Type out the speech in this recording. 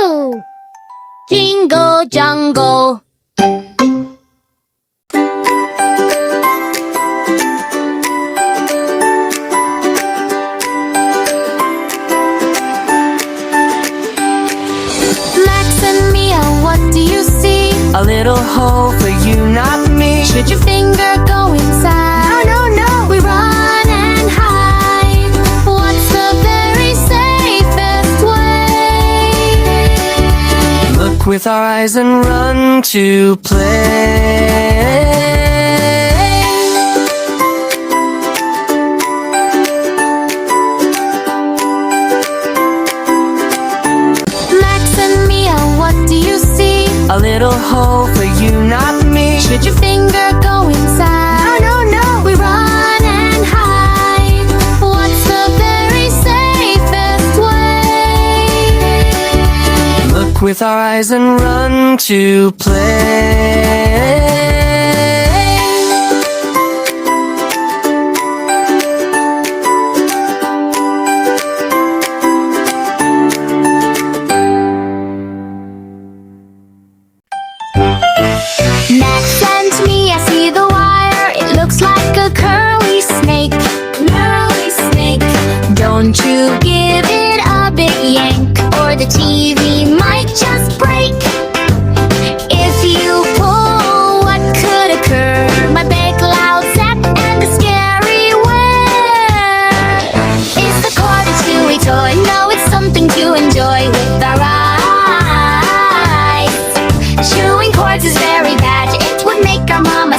Jungle! Jingle Jungle! Max and Mia, what do you see? A little hole for you, not me. Should your finger go inside? No, no, no. We run and hide. What's the very safest way? Look with our eyes and run to play. Max and Mia, what do you see? A little hole for you, not me. Should your finger go inside? No, no, no. We run and hide. What's the very safest way? Look with our eyes and run to play. Max and me, I see the wire. It looks like a curly snake. Curly snake. Don't you give it a big yank, or the TV might just break. If you pull, what could occur? My big loud zap and a scary whir. Is the cord a chewy toy? No, it's something to enjoy with our eyes. Chewing cords is very bad. It would make our mama